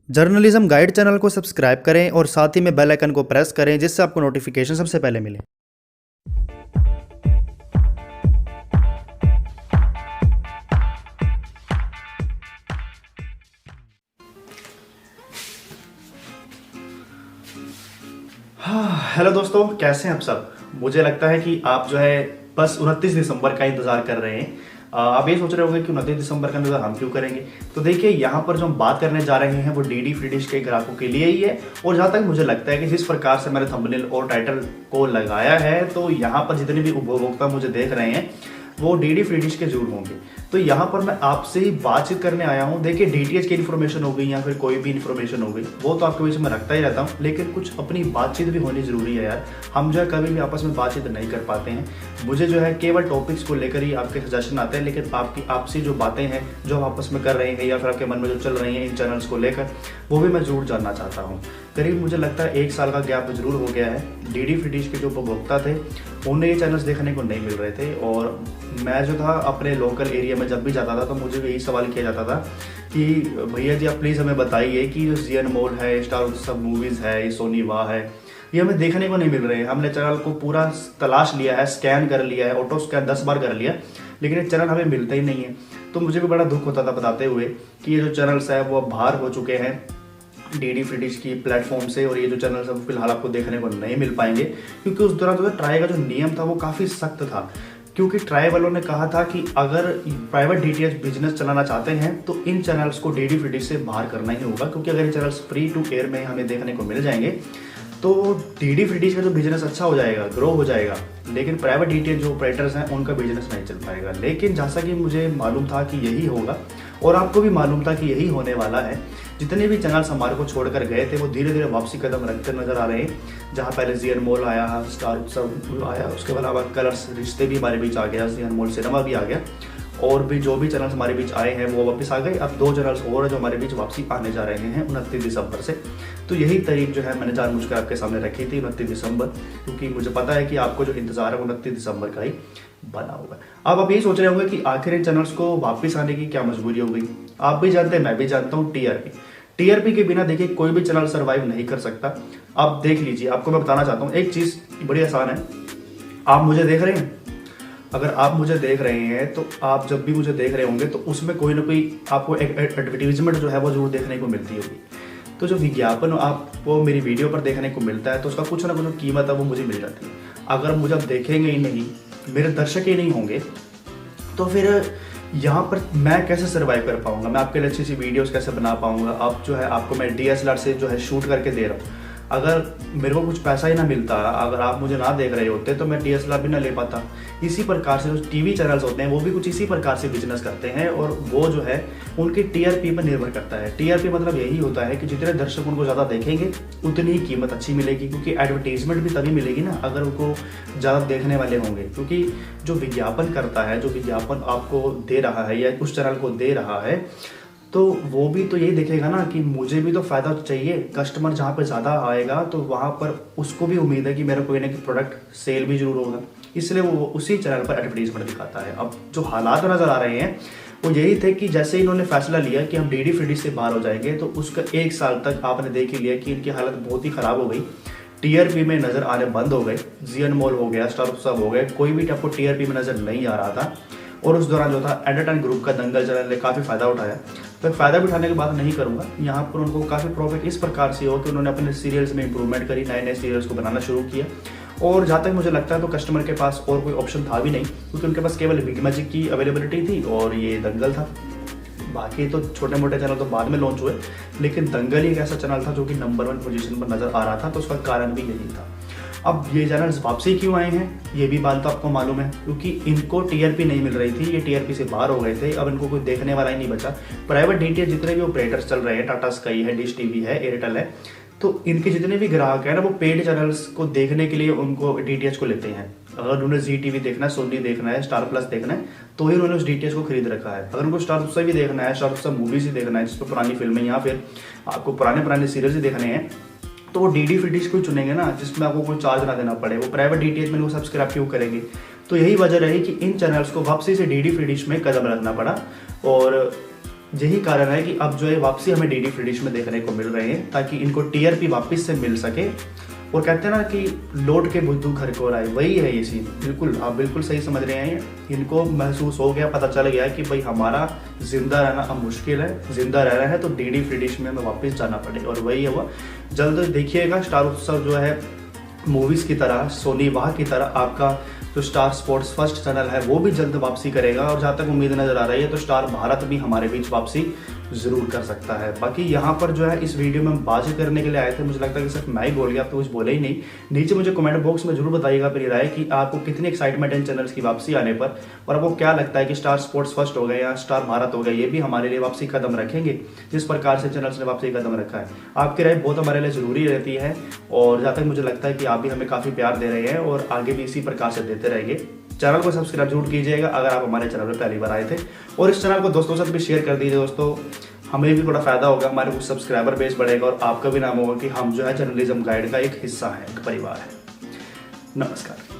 Journalism guide channel को subscribe करें और साथ ही में बेल आइकन को प्रेस करें जिससे आपको नोटिफिकेशन सबसे पहले मिले। हेलो दोस्तों, कैसे हैं आप सब। मुझे लगता है कि आप जो है बस 29 दिसंबर का इंतजार कर रहे हैं। आप ये सोच रहे होंगे कि 29 दिसंबर का इंतजार हम क्यों करेंगे। तो देखिए, यहाँ पर जो हम बात करने जा रहे हैं वो डीडी फ्री डिश के ग्राहकों के लिए ही है। और जहाँ तक मुझे लगता है कि जिस प्रकार से मैंने थंबनेल और टाइटल को लगाया है, तो यहाँ पर जितने भी उपभोक्ता मुझे देख रहे हैं वो डीडी फ्री डिश के जरूर होंगे। तो यहाँ पर मैं आपसे ही बातचीत करने आया हूँ। देखिए, डीटीएच की इन्फॉर्मेशन हो गई या फिर कोई भी इन्फॉर्मेशन हो गई, वो तो आपके बीच में रखता ही रहता हूँ, लेकिन कुछ अपनी बातचीत भी होनी जरूरी है यार। हम जो है कभी भी आपस में बातचीत नहीं कर पाते हैं। मुझे जो है केवल टॉपिक्स को लेकर ही आपके सजेशन आते हैं, लेकिन आपकी आपसी जो बातें हैं जो हम आपस में कर रहे हैं या फिर आपके मन में जो चल रही हैं इन चैनल्स को लेकर, वो भी मैं जरूर जानना चाहता हूँ। करीब मुझे लगता है 1 साल का गैप जरूर हो गया है। डीडी फ्री डिश के जो उपभोक्ता थे उन्हें ये चैनल्स देखने को नहीं मिल रहे थे। और मैं जो था अपने लोकल एरिया में जब भी जाता था तो मुझे भी यही सवाल किया जाता था कि भैया जी आप प्लीज़ हमें बताइए कि जो जी अनमोल है, स्टार उत्सव मूवीज़ है, ये सोनी वाह है, ये हमें देखने को नहीं मिल रहे हैं। हमने चैनल को पूरा तलाश लिया है, स्कैन कर लिया है, ऑटो स्कैन 10 बार कर लिया, लेकिन ये चैनल हमें मिलता ही नहीं है। तो मुझे भी बड़ा दुख होता था बताते हुए कि ये जो चैनल्स है वो अब बाहर हो चुके हैं डीडी फ्री डिश की प्लेटफॉर्म से, और ये जो चैनल सब फिलहाल आपको देखने को नहीं मिल पाएंगे। क्योंकि उस दौरान जो ट्राई का जो नियम था वो काफ़ी सख्त था। क्योंकि ट्राई वालों ने कहा था कि अगर प्राइवेट डीटीएच बिजनेस चलाना चाहते हैं तो इन चैनल्स को डीडी फ्री डिश से बाहर करना ही होगा, क्योंकि अगर ये चैनल्स फ्री टू एयर में हमें देखने को मिल जाएंगे तो डीडी फ्री डिश का जो बिजनेस अच्छा हो जाएगा, ग्रो हो जाएगा, लेकिन प्राइवेट डीटीएच जो ऑपरेटर्स हैं उनका बिजनेस नहीं चल पाएगा। लेकिन जैसा कि मुझे मालूम था कि यही होगा और आपको भी मालूम था कि यही होने वाला है, जितने भी चैनल्स हमारे को छोड़कर गए थे वो धीरे धीरे वापसी कदम रखते नजर आ रहे हैं। जहाँ पहले जी अनमोल आया, स्टार उत्सव आया, उसके अलावा कलर्स रिश्ते भी हमारे बीच आ गया, जी अनमोल सिनेमा भी आ गया, और भी जो भी चैनल्स हमारे बीच आए हैं वो वापस आ गए। अब 2 चैनल्स और हैं जो हमारे बीच वापसी आने जा रहे हैं 29 दिसंबर से। तो यही तारीख जो है मैंने जानबूझकर आपके सामने रखी थी, 29 दिसंबर, क्योंकि मुझे पता है कि आपको जो इंतजार है 29 दिसंबर का ही बना होगा। अब आप यही सोच रहे होंगे कि आखिर इन चैनल्स को वापस आने की क्या मजबूरी हो गई। आप भी जानते हैं, मैं भी जानता हूँ, टीआरपी के बिना देखिए कोई भी चैनल सर्वाइव नहीं कर सकता। आप देख लीजिए, आपको मैं बताना चाहता हूँ एक चीज़ बड़ी आसान है। आप मुझे देख रहे हैं, अगर आप मुझे देख रहे हैं तो आप जब भी मुझे देख रहे होंगे तो उसमें कोई ना कोई आपको एक एडवर्टीजमेंट जो है वो जरूर देखने को मिलती होगी। तो जो विज्ञापन आपको मेरी वीडियो पर देखने को मिलता है तो उसका कुछ ना कुछ कीमत है वो मुझे मिल जाती है। अगर मुझे आप देखेंगे ही नहीं, मेरे दर्शक ही नहीं होंगे, तो फिर यहाँ पर मैं कैसे सर्वाइव कर पाऊंगा, मैं आपके लिए अच्छी सी वीडियोस कैसे बना पाऊंगा। अब जो है आपको मैं डीएसएलआर से जो है शूट करके दे रहा हूँ, अगर मेरे को कुछ पैसा ही ना मिलता, अगर आप मुझे ना देख रहे होते तो मैं डीएसएलआर भी ना ले पाता। इसी प्रकार से जो टीवी चैनल्स होते हैं वो भी कुछ इसी प्रकार से बिजनेस करते हैं, और वो जो है उनकी टीआरपी पर निर्भर करता है। टीआरपी मतलब यही होता है कि जितने दर्शक उनको ज़्यादा देखेंगे उतनी ही कीमत अच्छी मिलेगी, क्योंकि एडवर्टीजमेंट भी तभी मिलेगी ना अगर उनको ज़्यादा देखने वाले होंगे। क्योंकि जो विज्ञापन करता है, जो विज्ञापन आपको दे रहा है या उस चैनल को दे रहा है, तो वो भी तो यही देखेगा ना कि मुझे भी तो फायदा चाहिए। कस्टमर जहाँ पर ज़्यादा आएगा तो वहाँ पर उसको भी उम्मीद है कि मेरा कोई ना कोई प्रोडक्ट सेल भी जरूर होगा, इसलिए वो उसी चैनल पर एडवर्टीजमेंट दिखाता है। अब जो हालात नज़र आ रहे हैं वो यही थे कि जैसे इन्होंने फैसला लिया कि हम डीडी फ्री डिश से बाहर हो जाएंगे, तो उसका 1 साल तक आपने देख ही लिया कि इनकी हालत बहुत ही ख़राब हो गई। टीआरपी में नज़र आने बंद हो गए, जी अनमोल हो गया, स्टार उत्सव हो गए, कोई भी आपको टीआरपी में नज़र नहीं आ रहा था। और उस दौरान जो था एंटरटेन ग्रुप का दंगल चैनल ने काफ़ी फ़ायदा उठाया। तो फ़ायदा भी उठाने की बात नहीं करूँगा, यहाँ पर उनको काफ़ी प्रॉफिट इस प्रकार से हो कि उन्होंने अपने सीरियल्स में इंप्रूवमेंट करी, नए नए सीरियल्स को बनाना शुरू किया। और जहाँ तक मुझे लगता है तो कस्टमर के पास और कोई ऑप्शन था भी नहीं, क्योंकि उनके पास केवल बिग मैजिक की अवेलेबिलिटी थी और ये दंगल था। बाकी तो छोटे मोटे चैनल तो बाद में लॉन्च हुए, लेकिन दंगल ही एक ऐसा चैनल था जो कि नंबर 1 पोजीशन पर नज़र आ रहा था, तो उसका कारण भी यही था। अब ये चैनल्स वापसी क्यों आए हैं ये भी बात तो आपको मालूम है, क्योंकि इनको टीआरपी नहीं मिल रही थी, ये टीआरपी से बाहर हो गए थे। अब इनको कोई देखने वाला ही नहीं बचा। प्राइवेट डीटीएच जितने भी ऑपरेटर्स चल रहे हैं, टाटा स्काई है, डिश टीवी है, एयरटेल है, तो इनके जितने भी ग्राहक हैं ना वो पेड चैनल्स को देखने के लिए उनको डीटीएच को लेते हैं। अगर उन्होंने जी टीवी देखना है, सोनी देखना है, स्टार प्लस देखना है, तो ही उन्होंने उस डीटीएच को खरीद रखा है। अगर उनको स्टार उत्सव भी देखना है, स्टार उत्सव मूवीज ही देखना है जिसमें पुरानी फिल्में या फिर आपको पुराने सीरियल्स ही देखने हैं, तो वो डीडी फ्री डिश को चुनेंगे ना, जिसमें आपको कोई चार्ज ना देना पड़े। वो प्राइवेट डीटीएच में वो सब्सक्राइब क्यों करेंगे। तो यही वजह रही कि इन चैनल्स को वापसी से डीडी फ्री डिश में कदम रखना पड़ा। और यही कारण है कि अब जो है वापसी हमें डीडी फ्री डिश में देखने को मिल रहे हैं, ताकि इनको टीआरपी वापस से मिल सके। और कहते हैं ना कि लौट के बुद्धू घर को आए, वही है ये सीन। बिल्कुल, आप बिल्कुल सही समझ रहे हैं। इनको महसूस हो गया, पता चल गया कि भाई हमारा जिंदा रहना अब मुश्किल है, जिंदा रहना है तो डीडी फ्री डिश में हमें वापस जाना पड़ेगा। और वही है वो, जल्द देखिएगा स्टार उत्सव जो है मूवीज की तरह, सोनी वाह की तरह आपका जो स्टार स्पोर्ट्स फर्स्ट चैनल है वो भी जल्द वापसी करेगा। और जहाँ तक उम्मीद नजर आ रही है तो स्टार भारत भी हमारे बीच वापसी जरूर कर सकता है। बाकी यहाँ पर जो है इस वीडियो में हम बाजी करने के लिए आए थे, मुझे लगता है कि सिर्फ मैं ही बोल गया, आप तो कुछ बोले ही नहीं। नीचे मुझे कमेंट बॉक्स में जरूर बताइएगा अपनी राय कि आपको कितनी एक्साइटमेंट है इन चैनल्स की वापसी आने पर, और आपको क्या लगता है कि स्टार स्पोर्ट्स फर्स्ट हो गए या स्टार भारत हो गए, ये भी हमारे लिए वापसी कदम रखेंगे जिस प्रकार से चैनल्स ने वापसी कदम रखा है। आपकी राय बहुत हमारे लिए जरूरी रहती है, और जहाँ तक मुझे लगता है कि आप भी हमें काफ़ी प्यार दे रहे हैं और आगे भी इसी प्रकार से देते रहेंगे। चैनल को सब्सक्राइब जरूर कीजिएगा अगर आप हमारे चैनल पर पहली बार आए थे, और इस चैनल को दोस्तों के साथ भी शेयर कर दीजिए दोस्तों। हमें भी थोड़ा फायदा होगा, हमारे कुछ सब्सक्राइबर बेस बढ़ेगा और आपका भी नाम होगा कि हम जो है जर्नलिज्म गाइड का एक हिस्सा है, एक परिवार है। नमस्कार।